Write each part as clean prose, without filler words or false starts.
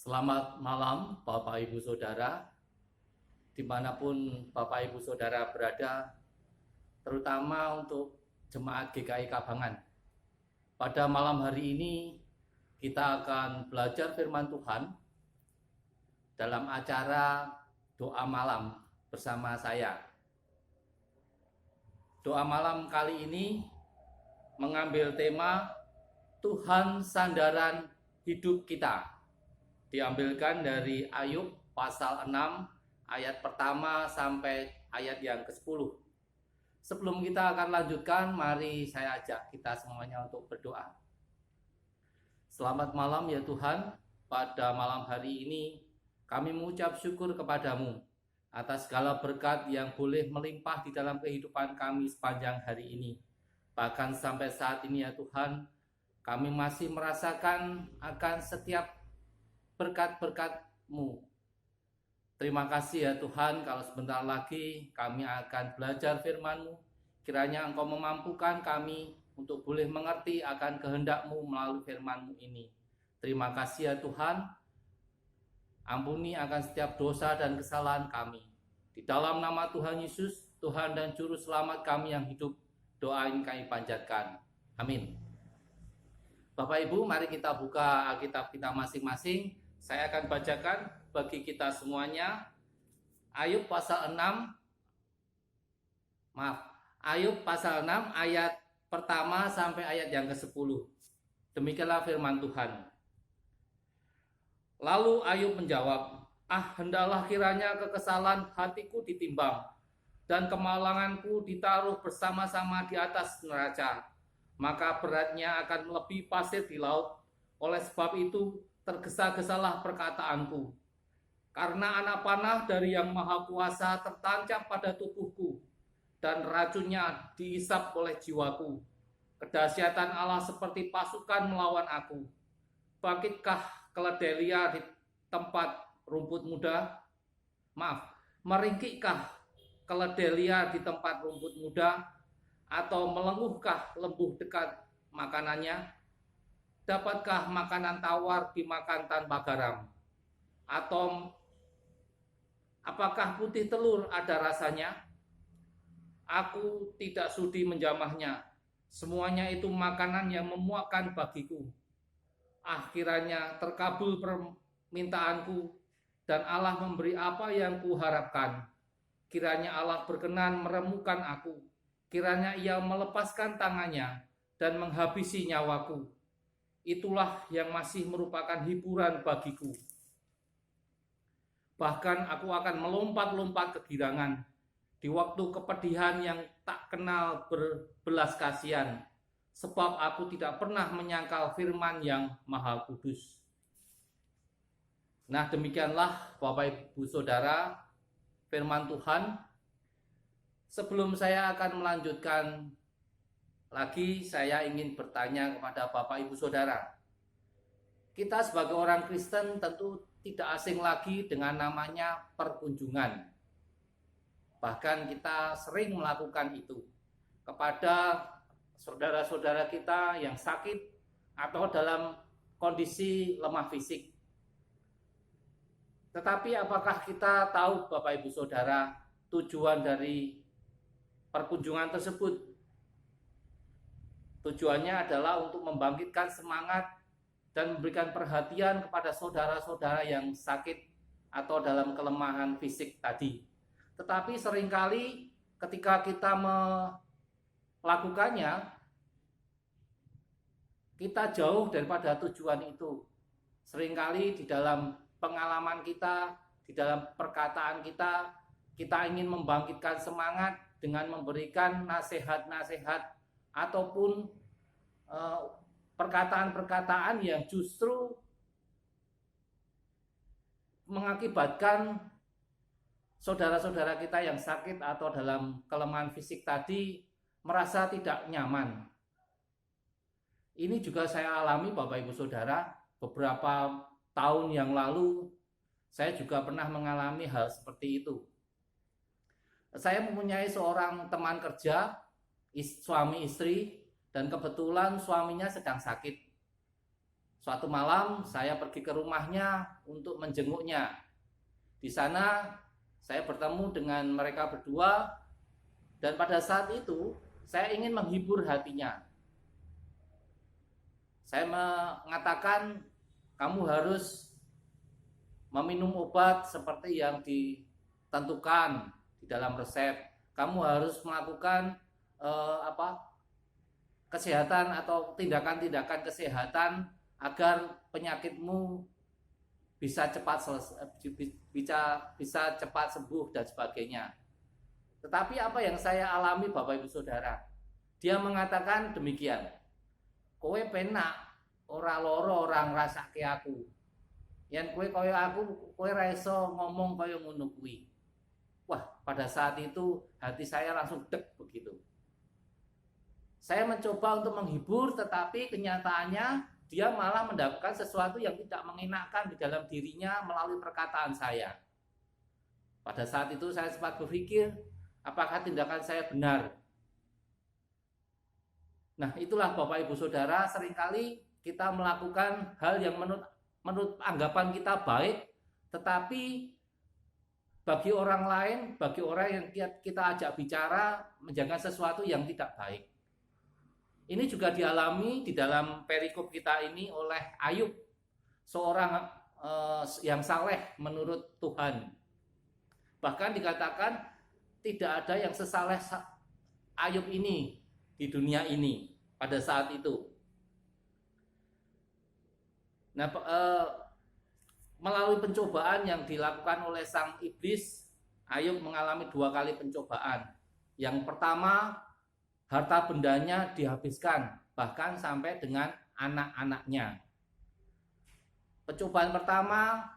Selamat malam Bapak Ibu Saudara, dimanapun Bapak Ibu Saudara berada, terutama untuk Jemaat GKI Kabangan. Pada malam hari ini kita akan belajar firman Tuhan dalam acara doa malam bersama saya. Doa malam kali ini mengambil tema Tuhan sandaran hidup kita. Diambilkan dari Ayub pasal 6 ayat pertama sampai ayat yang ke-10. Sebelum kita akan lanjutkan, mari saya ajak kita semuanya untuk berdoa. Selamat malam ya Tuhan, pada malam hari ini kami mengucap syukur kepadamu atas segala berkat yang boleh melimpah di dalam kehidupan kami sepanjang hari ini. Bahkan sampai saat ini ya Tuhan, kami masih merasakan akan setiap berkat-berkat-Mu. Terima kasih ya Tuhan, kalau sebentar lagi kami akan belajar firman-Mu. Kiranya Engkau memampukan kami untuk boleh mengerti akan kehendak-Mu melalui firman-Mu ini. Terima kasih ya Tuhan, ampuni akan setiap dosa dan kesalahan kami. Di dalam nama Tuhan Yesus, Tuhan dan Juru Selamat kami yang hidup, doa ini kami panjatkan. Amin. Bapak Ibu, mari kita buka Alkitab kita masing-masing. Saya akan bacakan bagi kita semuanya Ayub pasal 6 ayat pertama sampai ayat yang ke-10. Demikianlah firman Tuhan. Lalu Ayub menjawab, hendaklah kiranya kekesalan hatiku ditimbang dan kemalanganku ditaruh bersama-sama di atas neraca, maka beratnya akan melebihi pasir di laut. Oleh sebab itu tergesa-gesalah perkataanku, karena anak panah dari Yang Maha Kuasa tertancap pada tubuhku, dan racunnya diisap oleh jiwaku. Kedahsyatan Allah seperti pasukan melawan aku. Bangkitkah keledai liar di tempat rumput muda? Meringkikkah keledai liar di tempat rumput muda? Atau melenguhkah lembu dekat makanannya? Dapatkah makanan tawar dimakan tanpa garam? Atau apakah putih telur ada rasanya? Aku tidak sudi menjamahnya. Semuanya itu makanan yang memuakkan bagiku. Kiranya terkabul permintaanku dan Allah memberi apa yang kuharapkan. Kiranya Allah berkenan meremukan aku. Kiranya Ia melepaskan tangannya dan menghabisi nyawaku. Itulah yang masih merupakan hiburan bagiku. Bahkan aku akan melompat-lompat kegirangan di waktu kepedihan yang tak kenal berbelas kasihan, sebab aku tidak pernah menyangkal firman yang Maha Kudus. Nah, demikianlah Bapak Ibu Saudara firman Tuhan. Sebelum saya akan melanjutkan lagi, saya ingin bertanya kepada Bapak Ibu Saudara. Kita sebagai orang Kristen tentu tidak asing lagi dengan namanya perkunjungan. Bahkan kita sering melakukan itu kepada saudara-saudara kita yang sakit atau dalam kondisi lemah fisik. Tetapi apakah kita tahu Bapak Ibu Saudara tujuan dari perkunjungan tersebut? Tujuannya adalah untuk membangkitkan semangat dan memberikan perhatian kepada saudara-saudara yang sakit atau dalam kelemahan fisik tadi. Tetapi seringkali ketika kita melakukannya, kita jauh daripada tujuan itu. Seringkali di dalam pengalaman kita, di dalam perkataan kita, kita ingin membangkitkan semangat dengan memberikan nasihat-nasihat ataupun perkataan-perkataan yang justru mengakibatkan saudara-saudara kita yang sakit atau dalam kelemahan fisik tadi merasa tidak nyaman. Ini juga saya alami Bapak Ibu Saudara. Beberapa tahun yang lalu saya juga pernah mengalami hal seperti itu. Saya mempunyai seorang teman kerja, suami istri, dan kebetulan suaminya sedang sakit. Suatu malam saya pergi ke rumahnya untuk menjenguknya. Di sana saya bertemu dengan mereka berdua, dan pada saat itu saya ingin menghibur hatinya. Saya mengatakan, kamu harus meminum obat seperti yang ditentukan di dalam resep. Kamu harus melakukan kesehatan atau tindakan-tindakan kesehatan agar penyakitmu bisa cepat bisa cepat sembuh dan sebagainya. Tetapi apa yang saya alami Bapak Ibu Saudara, dia mengatakan demikian, kowe penak ora loro orang ngrasake aku. Yen kowe kaya aku, kowe ra iso ngomong kaya ngono kuwi. Wah, pada saat itu hati saya langsung dek begitu. Saya mencoba untuk menghibur, tetapi kenyataannya dia malah mendapatkan sesuatu yang tidak mengenakan di dalam dirinya melalui perkataan saya. Pada saat itu saya sempat berpikir, apakah tindakan saya benar? Nah, itulah Bapak Ibu Saudara, seringkali kita melakukan hal yang menurut anggapan kita baik, tetapi bagi orang lain, bagi orang yang kita ajak bicara, menjaga sesuatu yang tidak baik. Ini juga dialami di dalam perikop kita ini oleh Ayub, seorang yang saleh menurut Tuhan. Bahkan dikatakan tidak ada yang sesaleh Ayub ini di dunia ini pada saat itu. Nah, melalui pencobaan yang dilakukan oleh sang iblis, Ayub mengalami 2 kali pencobaan. Yang pertama, harta bendanya dihabiskan, bahkan sampai dengan anak-anaknya. Pencobaan pertama,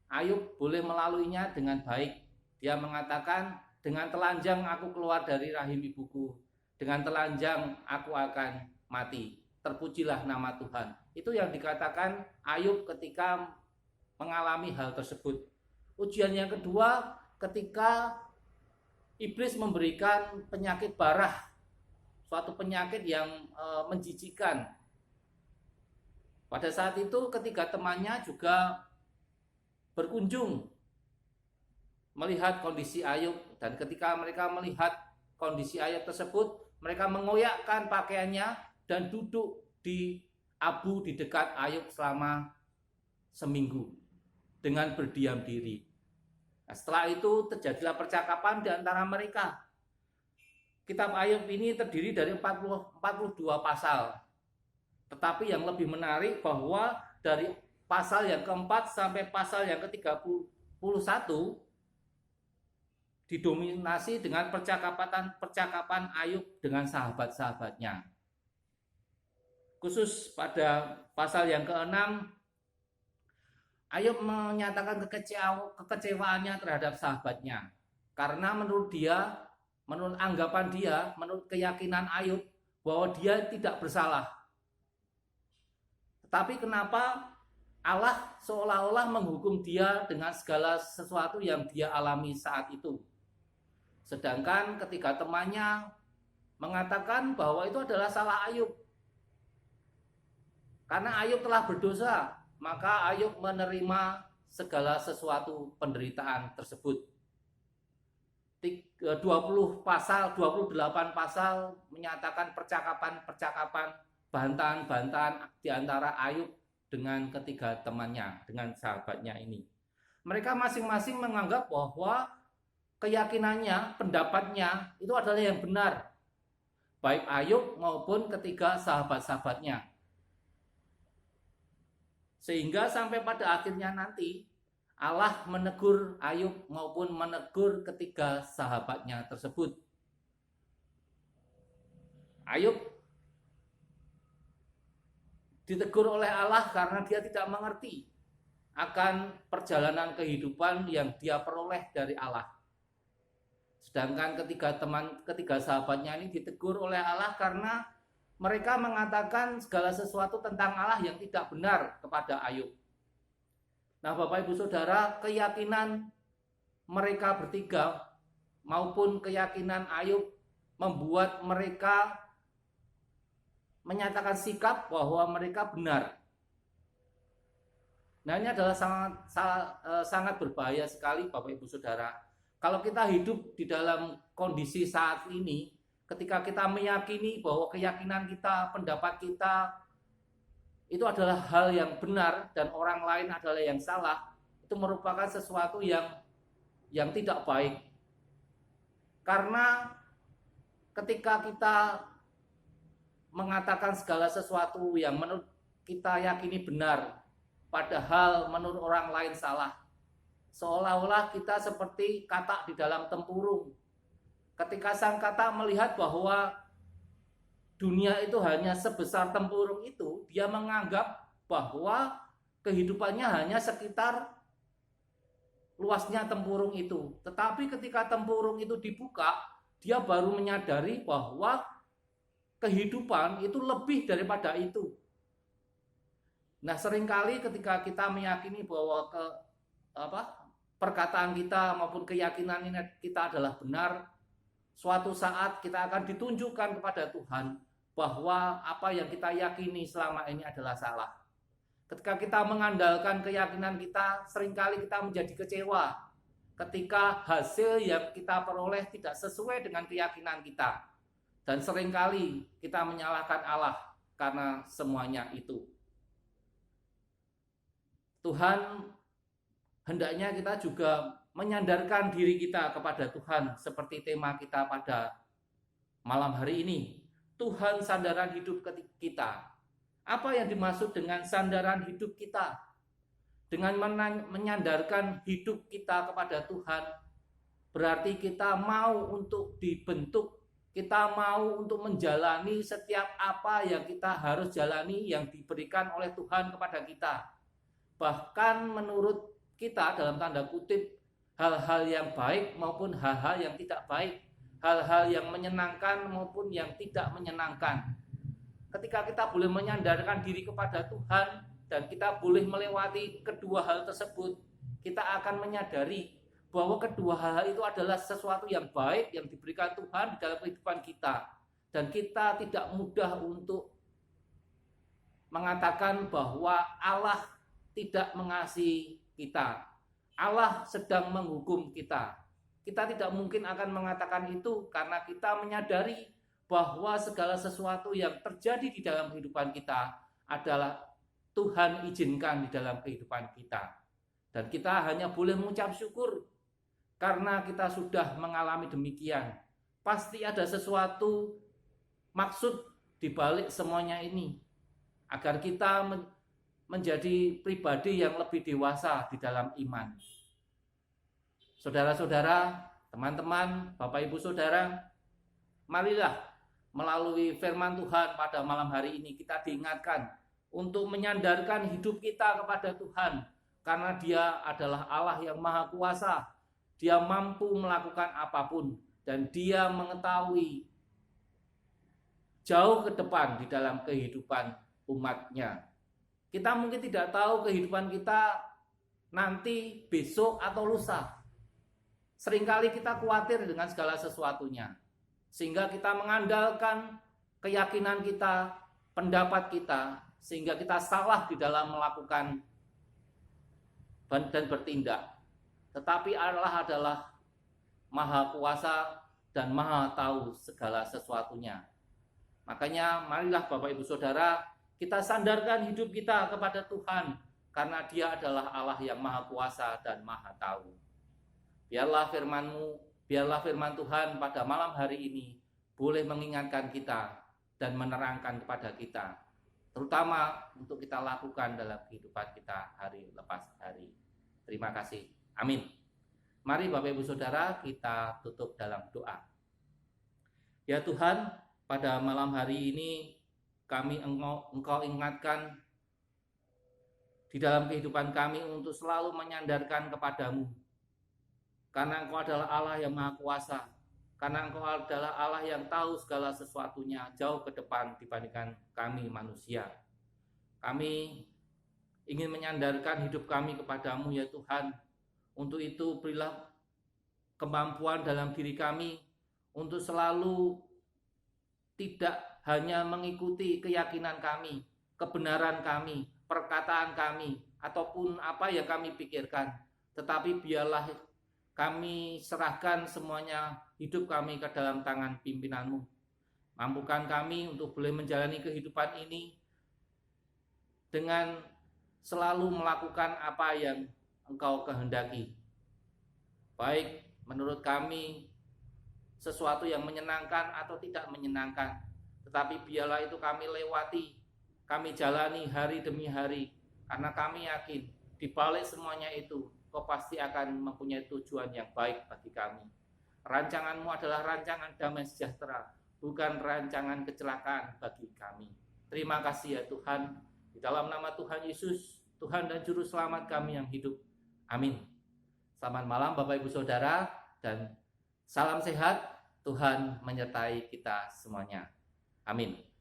Ayub boleh melaluinya dengan baik. Dia mengatakan, dengan telanjang aku keluar dari rahim ibuku, dengan telanjang aku akan mati. Terpujilah nama Tuhan. Itu yang dikatakan Ayub ketika mengalami hal tersebut. Ujian yang kedua, ketika iblis memberikan penyakit barah, suatu penyakit yang menjijikkan. Pada saat itu ketiga temannya juga berkunjung melihat kondisi Ayub, dan ketika mereka melihat kondisi Ayub tersebut, mereka mengoyakkan pakaiannya dan duduk di abu di dekat Ayub selama seminggu dengan berdiam diri. Nah, setelah itu terjadilah percakapan di antara mereka. Kitab Ayub ini terdiri dari 42 pasal. Tetapi yang lebih menarik bahwa dari pasal yang keempat sampai pasal yang ke-31 didominasi dengan percakapan Ayub dengan sahabat-sahabatnya. Khusus pada pasal yang ke-6, Ayub menyatakan kekecewaannya terhadap sahabatnya. Karena menurut anggapan dia, menurut keyakinan Ayub, bahwa dia tidak bersalah. Tetapi kenapa Allah seolah-olah menghukum dia dengan segala sesuatu yang dia alami saat itu? Sedangkan ketiga temannya mengatakan bahwa itu adalah salah Ayub. Karena Ayub telah berdosa, maka Ayub menerima segala sesuatu penderitaan tersebut. 28 pasal menyatakan percakapan, bantahan-bantahan di antara Ayub dengan ketiga temannya, dengan sahabatnya ini. Mereka masing-masing menganggap bahwa keyakinannya, pendapatnya itu adalah yang benar, baik Ayub maupun ketiga sahabat-sahabatnya. Sehingga sampai pada akhirnya nanti Allah menegur Ayub maupun menegur ketiga sahabatnya tersebut. Ayub ditegur oleh Allah karena dia tidak mengerti akan perjalanan kehidupan yang dia peroleh dari Allah. Sedangkan ketiga sahabatnya ini ditegur oleh Allah karena mereka mengatakan segala sesuatu tentang Allah yang tidak benar kepada Ayub. Nah, Bapak Ibu Saudara, keyakinan mereka bertiga maupun keyakinan Ayub membuat mereka menyatakan sikap bahwa mereka benar. Nah, ini adalah sangat berbahaya sekali Bapak Ibu Saudara. Kalau kita hidup di dalam kondisi saat ini, ketika kita meyakini bahwa keyakinan kita, pendapat kita itu adalah hal yang benar dan orang lain adalah yang salah, itu merupakan sesuatu yang tidak baik. Karena ketika kita mengatakan segala sesuatu yang menurut kita yakini benar, padahal menurut orang lain salah, seolah-olah kita seperti katak di dalam tempurung. Ketika sang katak melihat bahwa dunia itu hanya sebesar tempurung itu, dia menganggap bahwa kehidupannya hanya sekitar luasnya tempurung itu. Tetapi ketika tempurung itu dibuka, dia baru menyadari bahwa kehidupan itu lebih daripada itu. Nah, seringkali ketika kita meyakini bahwa perkataan kita maupun keyakinan kita adalah benar, suatu saat kita akan ditunjukkan kepada Tuhan bahwa apa yang kita yakini selama ini adalah salah. Ketika kita mengandalkan keyakinan kita, seringkali kita menjadi kecewa ketika hasil yang kita peroleh tidak sesuai dengan keyakinan kita. Dan seringkali kita menyalahkan Allah karena semuanya itu. Tuhan hendaknya kita juga menyandarkan diri kita kepada Tuhan seperti tema kita pada malam hari ini. Tuhan sandaran hidup kita. Apa yang dimaksud dengan sandaran hidup kita? Dengan menyandarkan hidup kita kepada Tuhan, berarti kita mau untuk dibentuk, kita mau untuk menjalani setiap apa yang kita harus jalani yang diberikan oleh Tuhan kepada kita. Bahkan menurut kita dalam tanda kutip, hal-hal yang baik maupun hal-hal yang tidak baik, hal-hal yang menyenangkan maupun yang tidak menyenangkan. Ketika kita boleh menyandarkan diri kepada Tuhan dan kita boleh melewati kedua hal tersebut, kita akan menyadari bahwa kedua hal itu adalah sesuatu yang baik yang diberikan Tuhan di dalam kehidupan kita. Dan kita tidak mudah untuk mengatakan bahwa Allah tidak mengasihi kita. Allah sedang menghukum kita. Kita tidak mungkin akan mengatakan itu karena kita menyadari bahwa segala sesuatu yang terjadi di dalam kehidupan kita adalah Tuhan izinkan di dalam kehidupan kita. Dan kita hanya boleh mengucap syukur karena kita sudah mengalami demikian. Pasti ada sesuatu maksud di balik semuanya ini, agar kita menjadi pribadi yang lebih dewasa di dalam iman. Saudara-saudara, teman-teman, Bapak Ibu Saudara, marilah melalui firman Tuhan pada malam hari ini kita diingatkan untuk menyandarkan hidup kita kepada Tuhan, karena Dia adalah Allah yang Maha Kuasa. Dia mampu melakukan apapun dan Dia mengetahui jauh ke depan di dalam kehidupan umat-Nya. Kita mungkin tidak tahu kehidupan kita nanti, besok atau lusa. Seringkali kita khawatir dengan segala sesuatunya, sehingga kita mengandalkan keyakinan kita, pendapat kita, sehingga kita salah di dalam melakukan dan bertindak. Tetapi Allah adalah Maha Kuasa dan Maha Tahu segala sesuatunya. Makanya marilah Bapak Ibu Saudara, kita sandarkan hidup kita kepada Tuhan, karena Dia adalah Allah yang Maha Kuasa dan Maha Tahu. Biarlah firman Tuhan pada malam hari ini boleh mengingatkan kita dan menerangkan kepada kita, terutama untuk kita lakukan dalam kehidupan kita hari lepas hari. Terima kasih. Amin. Mari Bapak Ibu Saudara, kita tutup dalam doa. Ya Tuhan, pada malam hari ini kami Engkau ingatkan di dalam kehidupan kami untuk selalu menyandarkan kepadamu. Karena Engkau adalah Allah yang Maha Kuasa. Karena Engkau adalah Allah yang tahu segala sesuatunya jauh ke depan dibandingkan kami manusia. Kami ingin menyandarkan hidup kami kepadamu ya Tuhan. Untuk itu berilah kemampuan dalam diri kami untuk selalu tidak hanya mengikuti keyakinan kami, kebenaran kami, perkataan kami, ataupun apa yang kami pikirkan, tetapi biarlah kami serahkan semuanya hidup kami ke dalam tangan pimpinan-Mu. Mampukan kami untuk boleh menjalani kehidupan ini dengan selalu melakukan apa yang Engkau kehendaki. Baik menurut kami sesuatu yang menyenangkan atau tidak menyenangkan, tetapi biarlah itu kami lewati, kami jalani hari demi hari, karena kami yakin di balik semuanya itu Kau pasti akan mempunyai tujuan yang baik bagi kami. Rancangan-Mu adalah rancangan damai sejahtera, bukan rancangan kecelakaan bagi kami. Terima kasih ya Tuhan, di dalam nama Tuhan Yesus, Tuhan dan Juru Selamat kami yang hidup. Amin. Selamat malam Bapak Ibu Saudara, dan salam sehat. Tuhan menyertai kita semuanya. Amin.